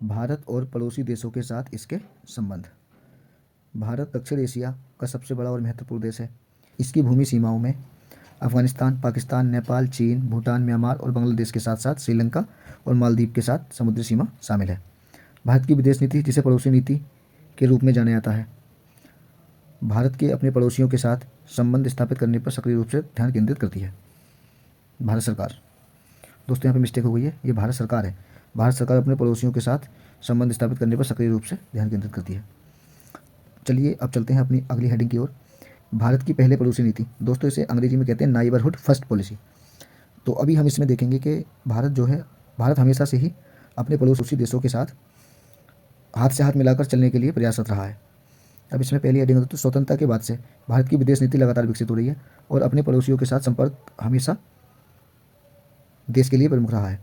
भारत और पड़ोसी देशों के साथ इसके संबंध। भारत दक्षिण एशिया का सबसे बड़ा और महत्वपूर्ण देश है। इसकी भूमि सीमाओं में अफगानिस्तान, पाकिस्तान, नेपाल, चीन, भूटान, म्यांमार और बांग्लादेश के साथ साथ श्रीलंका और मालदीव के साथ समुद्री सीमा शामिल है। भारत की विदेश नीति, जिसे पड़ोसी नीति के रूप में जाना जाता है, भारत के अपने पड़ोसियों के साथ संबंध स्थापित करने पर सक्रिय रूप से ध्यान केंद्रित करती है। भारत सरकार, दोस्तों यहाँ पे मिस्टेक हो गई है, ये भारत सरकार है। भारत सरकार अपने पड़ोसियों के साथ संबंध स्थापित करने पर सक्रिय रूप से ध्यान केंद्रित करती है। चलिए अब चलते हैं अपनी अगली हेडिंग की ओर। भारत की पहले पड़ोसी नीति, दोस्तों इसे अंग्रेजी में कहते हैं नाइबरहुड फर्स्ट पॉलिसी। तो अभी हम इसमें देखेंगे कि भारत हमेशा से ही अपने पड़ोसी देशों के साथ हाथ से हाथ मिलाकर चलने के लिए प्रयासरत रहा है। अब इसमें पहली हेडिंग दोस्तों, स्वतंत्रता के बाद से भारत की विदेश नीति लगातार विकसित हो रही है और अपने पड़ोसियों के साथ संपर्क हमेशा देश के लिए प्रमुख रहा है।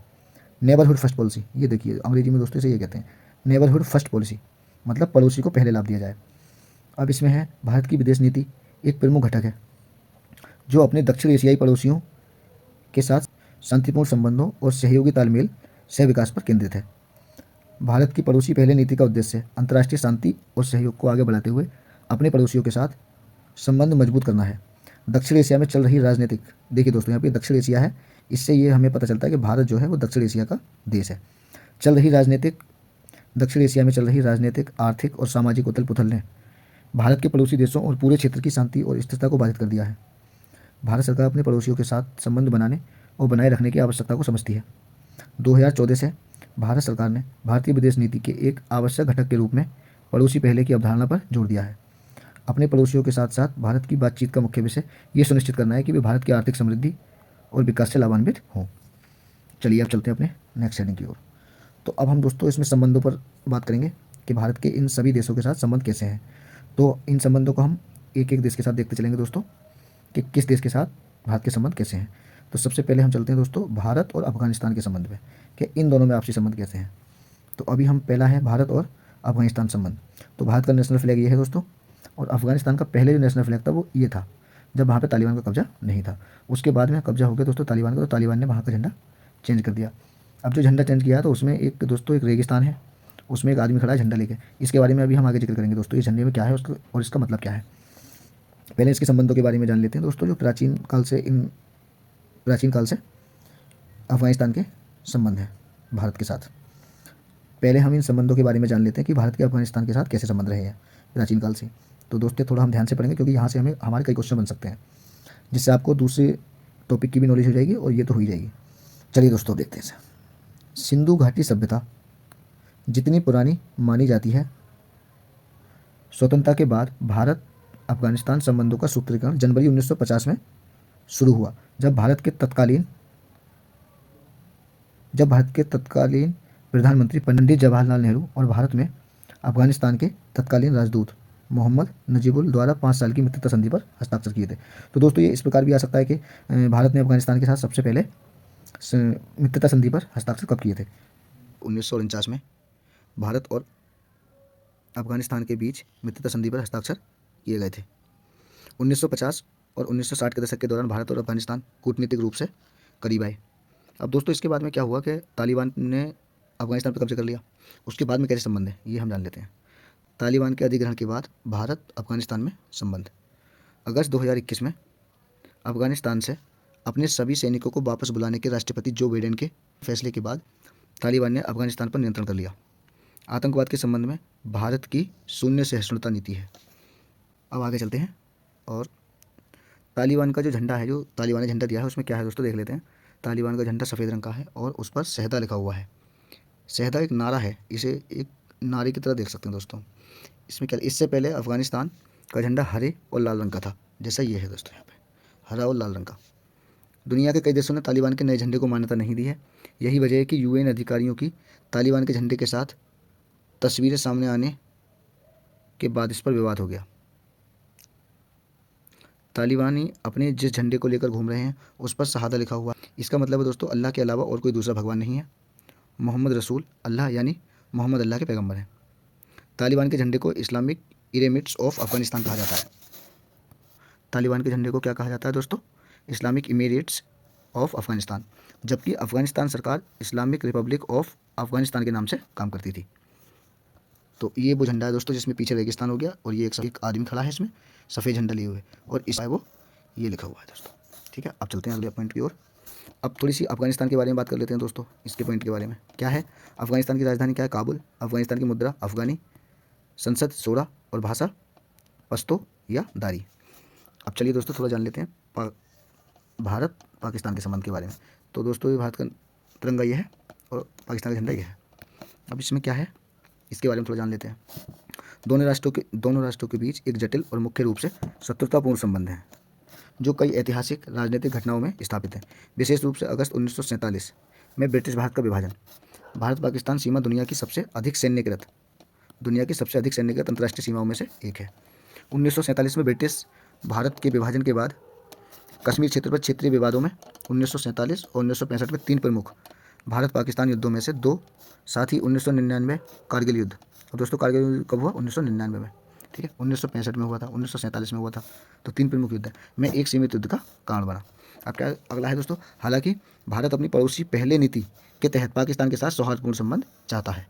नेबरहुड फर्स्ट पॉलिसी, ये देखिए अंग्रेजी में दोस्तों इसे ये कहते हैं नेबरहुड फर्स्ट पॉलिसी, मतलब पड़ोसी को पहले लाभ दिया जाए। अब इसमें है भारत की विदेश नीति एक प्रमुख घटक है जो अपने दक्षिण एशियाई पड़ोसियों के साथ शांतिपूर्ण संबंधों और सहयोगी तालमेल सह विकास पर केंद्रित है। भारत की पड़ोसी पहले नीति का उद्देश्य अंतर्राष्ट्रीय शांति और सहयोग को आगे बढ़ाते हुए अपने पड़ोसियों के साथ संबंध मजबूत करना है। दक्षिण एशिया में चल रही राजनीतिक, देखिए दोस्तों यहाँ पे दक्षिण एशिया है, इससे ये हमें पता चलता है कि भारत जो है वो दक्षिण एशिया का देश है। दक्षिण एशिया में चल रही राजनीतिक, आर्थिक और सामाजिक उथल पुथल ने भारत के पड़ोसी देशों और पूरे क्षेत्र की शांति और स्थिरता को बाधित कर दिया है। भारत सरकार अपने पड़ोसियों के साथ संबंध बनाने और बनाए रखने की आवश्यकता को समझती है। 2014 से भारत सरकार ने भारतीय विदेश नीति के एक आवश्यक घटक के रूप में पड़ोसी पहले की अवधारणा पर जोर दिया है। अपने पड़ोसियों के साथ साथ भारत की बातचीत का मुख्य विषय ये सुनिश्चित करना है कि वे भारत की आर्थिक समृद्धि और विकास से लाभान्वित हों। चलिए अब चलते हैं अपने नेक्स्ट हेडिंग की ओर। तो अब हम दोस्तों इसमें संबंधों पर बात करेंगे कि भारत के इन सभी देशों के साथ संबंध कैसे हैं। तो इन संबंधों को हम एक एक देश के साथ देखते चलेंगे दोस्तों कि किस देश के साथ भारत के संबंध कैसे हैं। तो सबसे पहले हम चलते हैं दोस्तों भारत और अफगानिस्तान के संबंध में कि इन दोनों में आपसी संबंध कैसे हैं। तो अभी हम पहला है भारत और अफगानिस्तान संबंध। तो भारत का नेशनल फ्लैग ये है दोस्तों, और अफगानिस्तान का पहले जो नेशनल फ्लैग था वो ये था जब वहाँ पे तालिबान का कब्जा नहीं था। उसके बाद में कब्जा हो गया दोस्तों तालिबान का, तो तालिबान ने वहाँ का झंडा चेंज कर दिया। अब जो झंडा चेंज किया तो उसमें एक दोस्तों एक रेगिस्तान है, उसमें एक आदमी खड़ा है झंडा लेके। इसके बारे में अभी हम आगे जिक्र करेंगे दोस्तों, इस झंडे में क्या है उसका और इसका मतलब क्या है। पहले इसके संबंधों के बारे में जान लेते हैं दोस्तों, जो प्राचीन काल से अफगानिस्तान के संबंध हैं भारत के साथ। पहले हम इन संबंधों के बारे में जान लेते हैं कि भारत के अफगानिस्तान के साथ कैसे संबंध रहे हैं प्राचीन काल से। तो दोस्तों थोड़ा हम ध्यान से पढ़ेंगे क्योंकि यहाँ से हमारे कई क्वेश्चन बन सकते हैं, जिससे आपको दूसरे टॉपिक की भी नॉलेज हो जाएगी और ये तो हो ही जाएगी। चलिए दोस्तों देखते हैं इसे। सिंधु घाटी सभ्यता जितनी पुरानी मानी जाती है, स्वतंत्रता के बाद भारत अफगानिस्तान संबंधों का सूत्रीकरण जनवरी 1950 में शुरू हुआ, जब भारत के तत्कालीन प्रधानमंत्री पंडित जवाहरलाल नेहरू और भारत में अफगानिस्तान के तत्कालीन राजदूत मोहम्मद नजीबुल द्वारा 5 साल की मित्रता संधि पर हस्ताक्षर किए थे। तो दोस्तों ये इस प्रकार भी आ सकता है कि भारत ने अफगानिस्तान के साथ सबसे पहले मित्रता संधि पर हस्ताक्षर कब किए थे। 1949 में भारत और अफगानिस्तान के बीच मित्रता संधि पर हस्ताक्षर किए गए थे। 1950 और 1960 के दशक के दौरान भारत और अफगानिस्तान कूटनीतिक रूप से करीब आए। अब दोस्तों इसके बाद में क्या हुआ कि तालिबान ने अफगानिस्तान पर कब्जा कर लिया, उसके बाद में कैसे संबंध है ये हम जान लेते हैं। तालिबान के अधिग्रहण के बाद भारत अफगानिस्तान में संबंध। अगस्त 2021 में अफगानिस्तान से अपने सभी सैनिकों को वापस बुलाने के राष्ट्रपति जो बाइडेन के फैसले के बाद तालिबान ने अफगानिस्तान पर नियंत्रण कर लिया। आतंकवाद के संबंध में भारत की शून्य सहिष्णुता नीति है। अब आगे चलते हैं और तालिबान का जो झंडा है, जो तालिबान ने झंडा दिया है उसमें क्या है दोस्तों देख लेते हैं। तालिबान का झंडा सफ़ेद रंग का है और उस पर शहदा लिखा हुआ है। शहदा एक नारा है, इसे एक नारे की तरह देख सकते हैं दोस्तों। इसमें क्या, इससे पहले अफगानिस्तान का झंडा हरे और लाल रंग का था, जैसा ये है दोस्तों यहाँ पे हरा और लाल रंग का। दुनिया के कई देशों ने तालिबान के नए झंडे को मान्यता नहीं दी है। यही वजह है कि यूएन अधिकारियों की तालिबान के झंडे के साथ तस्वीरें सामने आने के बाद इस पर विवाद हो गया। तालिबानी अपने जिस झंडे को लेकर घूम रहे हैं उस पर शहादा लिखा हुआ है। इसका मतलब है दोस्तों अल्लाह के अलावा और कोई दूसरा भगवान नहीं है। मोहम्मद रसूल अल्लाह यानी मोहम्मद अल्लाह के पैगंबर हैं। तालिबान के झंडे को इस्लामिक इमिरेट्स ऑफ अफगानिस्तान कहा जाता है। तालिबान के झंडे को क्या कहा जाता है दोस्तों? इस्लामिक इमिरेट्स ऑफ अफगानिस्तान, जबकि अफगानिस्तान सरकार इस्लामिक रिपब्लिक ऑफ अफगानिस्तान के नाम से काम करती थी। तो ये वो झंडा है दोस्तों जिसमें पीछे रेगिस्तान हो गया और ये एक आदमी खड़ा है इसमें सफ़ेद झंडा लिए हुए और इस वो ये लिखा हुआ है दोस्तों। ठीक है, अब चलते हैं अगले पॉइंट की ओर। अब थोड़ी सी अफगानिस्तान के बारे में बात कर लेते हैं दोस्तों। इसके पॉइंट के बारे में क्या है, अफगानिस्तान की राजधानी क्या है, काबुल। अफगानिस्तान की मुद्रा अफगानी, संसद शोरा और भाषा पश्तो या दारी। अब चलिए दोस्तों थोड़ा जान लेते हैं भारत पाकिस्तान के संबंध के बारे में। तो दोस्तों ये भारत का तिरंगा ये है और पाकिस्तान का झंडा ये है। अब इसमें क्या है इसके बारे में थोड़ा जान लेते हैं। दोनों राष्ट्रों के बीच एक जटिल और मुख्य रूप से शत्रुतापूर्ण संबंध है जो कई ऐतिहासिक राजनीतिक घटनाओं में स्थापित है। विशेष रूप से अगस्त 1947 में ब्रिटिश भारत का विभाजन। भारत पाकिस्तान सीमा दुनिया की सबसे अधिक सैन्यकृत अंतर्राष्ट्रीय सीमाओं में से एक है। 1947 में ब्रिटिश भारत के विभाजन के बाद कश्मीर क्षेत्र पर क्षेत्रीय विवादों में 1947 और 1965 में 3 प्रमुख भारत पाकिस्तान युद्धों में से 2, साथ ही 1999 कारगिल युद्ध। और दोस्तों कारगिल युद्ध कब हुआ, 1999 में। ठीक है, 1965 में हुआ था, 1947 में हुआ था। तो 3 प्रमुख युद्ध में एक सीमित युद्ध का कारण बना। अब क्या अगला है दोस्तों, हालांकि भारत अपनी पड़ोसी पहले नीति के तहत पाकिस्तान के साथ सौहार्दपूर्ण संबंध चाहता है।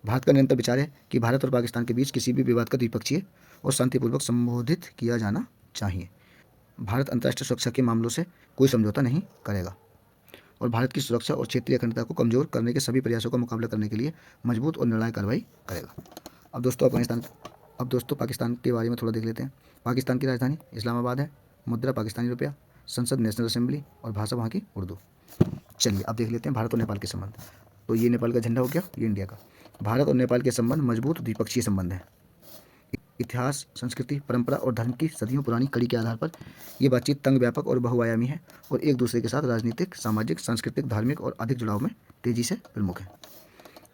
भारत का निरंतर विचार है कि भारत और पाकिस्तान के बीच किसी भी विवाद का द्विपक्षीय और शांतिपूर्वक संबोधित किया जाना चाहिए। भारत अंतर्राष्ट्रीय सुरक्षा के मामलों से कोई समझौता नहीं करेगा और भारत की सुरक्षा और क्षेत्रीय अखंडता को कमजोर करने के सभी प्रयासों का मुकाबला करने के लिए मजबूत और निर्णायक कार्रवाई करेगा। अब दोस्तों पाकिस्तान के बारे में थोड़ा देख लेते हैं। पाकिस्तान की राजधानी इस्लामाबाद है, मुद्रा पाकिस्तानी रुपया, संसद नेशनल असेंबली और भाषा वहाँ की उर्दू। चलिए अब देख लेते हैं भारत और नेपाल के संबंध। तो ये नेपाल का झंडा हो गया, ये इंडिया का। भारत और नेपाल के संबंध मजबूत द्विपक्षीय संबंध हैं। इतिहास, संस्कृति, परंपरा और धर्म की सदियों पुरानी कड़ी के आधार पर ये बातचीत तंग, व्यापक और बहुआयामी है और एक दूसरे के साथ राजनीतिक, सामाजिक, सांस्कृतिक, धार्मिक और अधिक जुड़ाव में तेजी से प्रमुख है।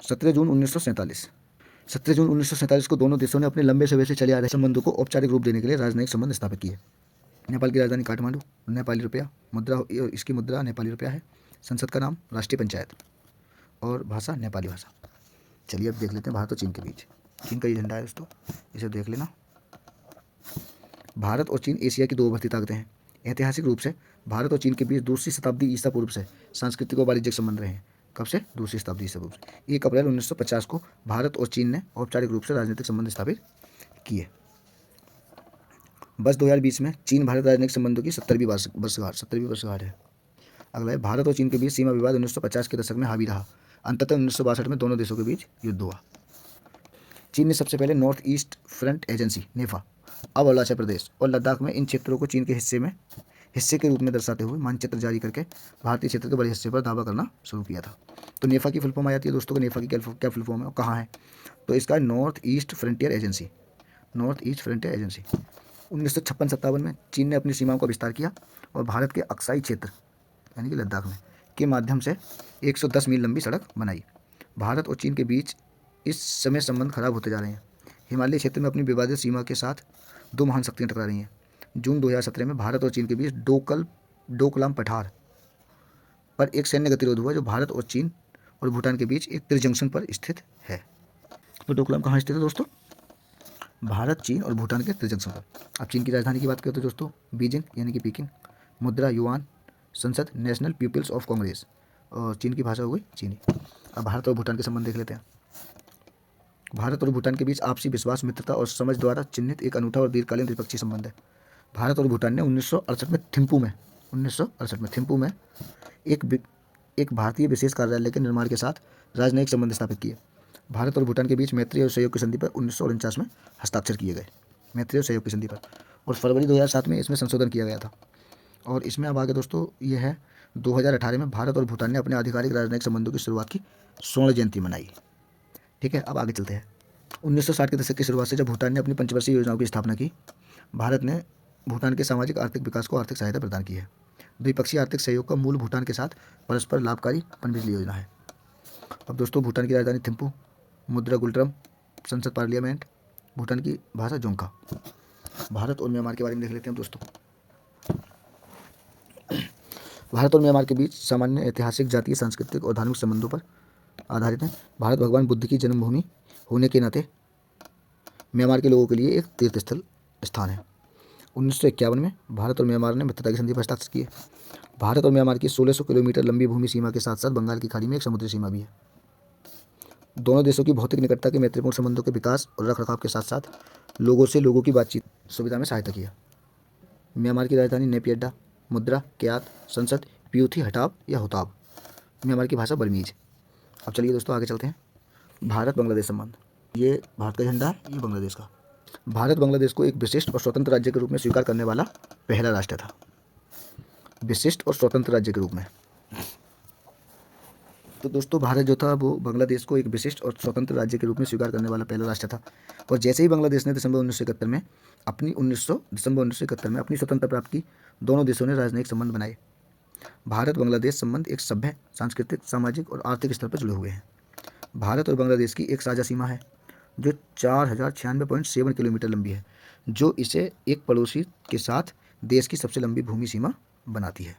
17 जून 1947 को दोनों देशों ने अपने लंबे समय से चले आ रहे संबंधों को औपचारिक रूप देने के लिए राजनयिक संबंध स्थापित किए। नेपाल की राजधानी काठमांडू, नेपाली रुपया, इसकी मुद्रा नेपाली रुपया है, संसद का नाम राष्ट्रीय पंचायत और भाषा नेपाली भाषा। चलिए अब देख लेते हैं भारत और चीन के बीच। चीन का ये झंडा है दोस्तों, इसे देख लेना। भारत और चीन एशिया की 2 उभरती ताकतें हैं। ऐतिहासिक रूप से भारत और चीन के बीच 2वीं शताब्दी ईसा पूर्व से सांस्कृतिक और वाणिज्यिक संबंध रहे हैं। कब से, 2वीं शताब्दी ईसा पूर्व से। 1 अप्रैल 1950 को भारत और चीन ने औपचारिक रूप से राजनीतिक संबंध स्थापित किए। वर्ष 2020 में चीन भारत राजनीतिक संबंधों की 70वीं वर्षगांठ है। अगला है, भारत और चीन के बीच सीमा विवाद 1950 के दशक में हावी रहा। अंततः 1962 में दोनों देशों के बीच युद्ध हुआ। चीन ने सबसे पहले नॉर्थ ईस्ट फ्रंट एजेंसी नेफा, अब अरुणाचल प्रदेश और लद्दाख में इन क्षेत्रों को चीन के हिस्से के रूप में दर्शाते हुए मानचित्र जारी करके भारतीय क्षेत्र के बड़े हिस्से पर दावा करना शुरू किया था। तो नेफा की फुल फॉर्म आ जाती है दोस्तों, नेफा की क्या फुल फॉर्म है और कहाँ है, तो इसका नॉर्थ ईस्ट फ्रंटियर एजेंसी। 1956-57 में चीन ने अपनी सीमाओं का विस्तार किया और भारत के अक्साई क्षेत्र यानी कि लद्दाख में के माध्यम से 110 मील लंबी सड़क बनाई। भारत और चीन के बीच इस समय संबंध खराब होते जा रहे हैं। हिमालय क्षेत्र में अपनी विवादित सीमा के साथ 2 महान शक्तियां टकरा रही हैं। जून 2017 में भारत और चीन के बीच डोकलाम पठार पर एक सैन्य गतिरोध हुआ जो भारत और चीन और भूटान के बीच एक त्रिजंक्शन पर स्थित है। तो डोकलाम कहाँ स्थित है दोस्तों, भारत, चीन और भूटान के त्रिजंक्शन पर। अब चीन की राजधानी की बात करें तो दोस्तों बीजिंग यानी कि पीकिंग, मुद्रा युआन, संसद नेशनल पीपल्स ऑफ कांग्रेस और चीन की भाषा हो गई चीनी। अब भारत और भूटान के संबंध देख लेते हैं। भारत और भूटान के बीच आपसी विश्वास, मित्रता और समझ द्वारा चिन्हित एक अनूठा और दीर्घकालीन द्विपक्षीय संबंध है। भारत और भूटान ने 1968 में थिम्पू में एक भारतीय विशेष कार्यालय के निर्माण के साथ राजनयिक संबंध स्थापित किए। भारत और भूटान के बीच मैत्री और सहयोग की संधि पर 1949 में हस्ताक्षर किए गए, मैत्री और सहयोग की संधि पर, और फरवरी 2007 में इसमें संशोधन किया गया था। और इसमें अब आगे दोस्तों ये है 2018 में भारत और भूटान ने अपने आधिकारिक राजनयिक संबंधों की शुरुआत की स्वर्ण जयंती मनाई। ठीक है, अब आगे चलते हैं। 1960 के दशक की शुरुआत से जब भूटान ने अपनी पंचवर्षीय योजनाओं की स्थापना की, भारत ने भूटान के सामाजिक आर्थिक विकास को आर्थिक सहायता प्रदान की है। द्विपक्षीय आर्थिक सहयोग का मूल भूटान के साथ परस्पर लाभकारी पनबिजली योजना है। अब दोस्तों भूटान की राजधानी थिम्पू, मुद्रा गुलट्रम, संसद पार्लियामेंट, भूटान की भाषा जोंका। भारत और म्यांमार के बारे में देख लेते हैं दोस्तों। भारत और म्यांमार के बीच सामान्य ऐतिहासिक, जातीय, सांस्कृतिक और धार्मिक संबंधों पर आधारित है। भारत भगवान बुद्ध की जन्मभूमि होने के नाते म्यांमार के लोगों के लिए एक तीर्थ स्थान है। 1951 में भारत और म्यांमार ने मित्रता की संधि पर हस्ताक्षर किए। भारत और म्यांमार की 1600 किलोमीटर लंबी भूमि सीमा के साथ साथ बंगाल की खाड़ी में एक समुद्री सीमा भी है। दोनों देशों की भौतिक निकटता के मैत्रीपूर्ण संबंधों के विकास और रखरखाव के साथ साथ लोगों से लोगों की बातचीत सुविधा में सहायता किया। म्यांमार की राजधानी नेपियडा, मुद्रा, क्यात, संसद, पियूथी हटाब या होताब। म्यांमार की भाषा बर्मीज। अब चलिए दोस्तों आगे चलते हैं। भारत बांग्लादेश संबंध। ये भारत का झंडा है, ये बांग्लादेश का। भारत बांग्लादेश को एक विशिष्ट और स्वतंत्र राज्य के रूप में स्वीकार करने वाला पहला राष्ट्र था। विशिष्ट और स्वतंत्र राज्य के रूप में। तो दोस्तों भारत जो था वो बांग्लादेश को एक विशिष्ट और स्वतंत्र राज्य के रूप में स्वीकार करने वाला पहला राष्ट्र था। और जैसे ही बांग्लादेश ने दिसंबर 1971 में अपनी स्वतंत्रता प्राप्त की, दोनों देशों ने राजनयिक संबंध बनाए। भारत बांग्लादेश संबंध एक सभ्य, सांस्कृतिक, सामाजिक और आर्थिक स्तर पर जुड़े हुए हैं। भारत और बांग्लादेश की एक साझा सीमा है जो 4096.7 किलोमीटर लंबी है, जो इसे एक पड़ोसी के साथ देश की सबसे लंबी भूमि सीमा बनाती है।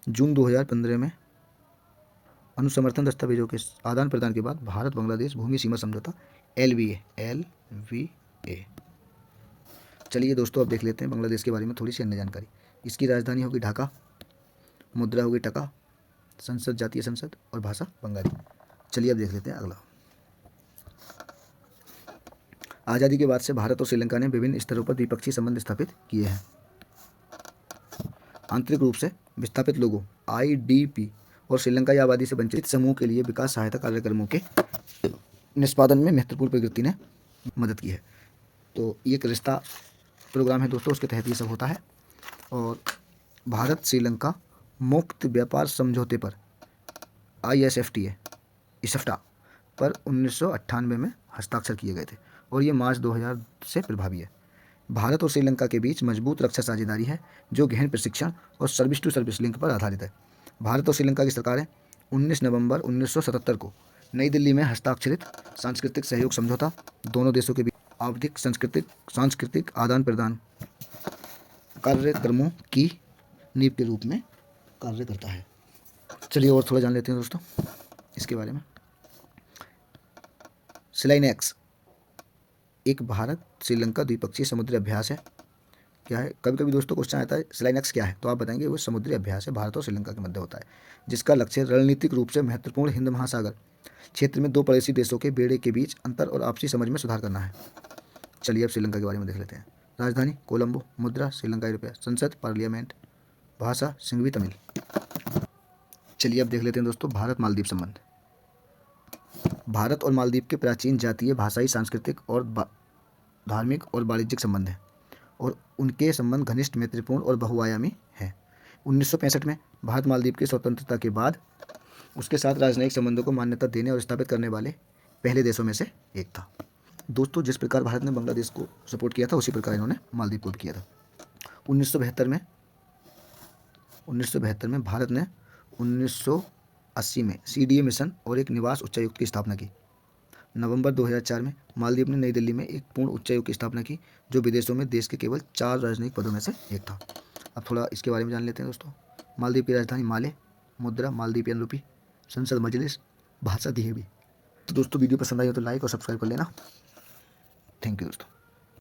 जून 2015 में अनुसमर्थन दस्तावेजों के आदान प्रदान के बाद भारत बांग्लादेश भूमि सीमा समझौता LVA। चलिए दोस्तों अब देख लेते हैं बांग्लादेश के बारे में थोड़ी सी अन्य जानकारी। इसकी राजधानी होगी ढाका, मुद्रा होगी टका, संसद जातीय संसद और भाषा बंगाली। चलिए अब देख लेते हैं अगला। आज़ादी के बाद से भारत और श्रीलंका ने विभिन्न स्तरों पर द्विपक्षीय संबंध स्थापित किए हैं। आंतरिक रूप से विस्थापित लोगों IDP और श्रीलंकाई आबादी से वंचित समूह के लिए विकास सहायता कार्यक्रमों के निष्पादन में महत्वपूर्ण प्रगति ने मदद की है। तो ये एक रिश्ता प्रोग्राम है दोस्तों, उसके तहत ये सब होता है। और भारत श्रीलंका मुक्त व्यापार समझौते पर ISFTA पर 1998 में हस्ताक्षर किए गए थे और ये मार्च 2000 से प्रभावी है। भारत और श्रीलंका के बीच मजबूत रक्षा साझेदारी है जो गहन प्रशिक्षण और सर्विस टू सर्विस लिंक पर आधारित है। भारत और श्रीलंका की सरकारें 19 नवंबर 1977 को नई दिल्ली में हस्ताक्षरित सांस्कृतिक सहयोग समझौता दोनों देशों के बीच आवधिक सांस्कृतिक आदान प्रदान कार्यक्रमों की नींव के रूप में कार्य करता है। चलिए और थोड़ा जान लेते हैं दोस्तों इसके बारे में। स्लाइनेक्स एक भारत श्रीलंका द्विपक्षीय समुद्री अभ्यास है। क्या है, कभी कभी दोस्तों क्वेश्चन आता है स्लाइनेक्स क्या है, तो आप बताएंगे वो समुद्री अभ्यास है, भारत और श्रीलंका के मध्य होता है, जिसका लक्ष्य रणनीतिक रूप से महत्वपूर्ण हिंद महासागर क्षेत्र में दो पड़ोसी देशों के बेड़े के बीच अंतर और आपसी समझ में सुधार करना है। चलिए अब श्रीलंका के बारे में देख लेते हैं। राजधानी कोलंबो, मुद्रा श्रीलंकाई रुपया, संसद पार्लियामेंट, भाषा सिंघवी तमिल। चलिए अब देख लेते हैं दोस्तों भारत मालदीव संबंध। भारत और मालदीव के प्राचीन जातीय, भाषाई, सांस्कृतिक और धार्मिक और वाणिज्यिक संबंध हैं और उनके संबंध घनिष्ठ, मैत्रीपूर्ण और बहुआयामी हैं। 1965 में भारत मालदीव की स्वतंत्रता के बाद उसके साथ राजनयिक संबंधों को मान्यता देने और स्थापित करने वाले पहले देशों में से एक था। दोस्तों जिस प्रकार भारत ने बांग्लादेश को सपोर्ट किया था उसी प्रकार इन्होंने मालदीव को भी किया था। 1972 में भारत ने 1980 में CDA मिशन और एक निवास उच्चायुक्त की स्थापना की। नवंबर 2004 में मालदीव ने नई दिल्ली में एक पूर्ण उच्चायुक्त की स्थापना की जो विदेशों में देश के केवल 4 राजनयिक पदों में से एक था। अब थोड़ा इसके बारे में जान लेते हैं दोस्तों। मालदीव की राजधानी माले, मुद्रा मालदीपियन रूपी, संसद मजलिस, भाषा दिहेबी। तो दोस्तों वीडियो पसंद आई हो तो लाइक और सब्सक्राइब कर लेना। थैंक यू दोस्तों।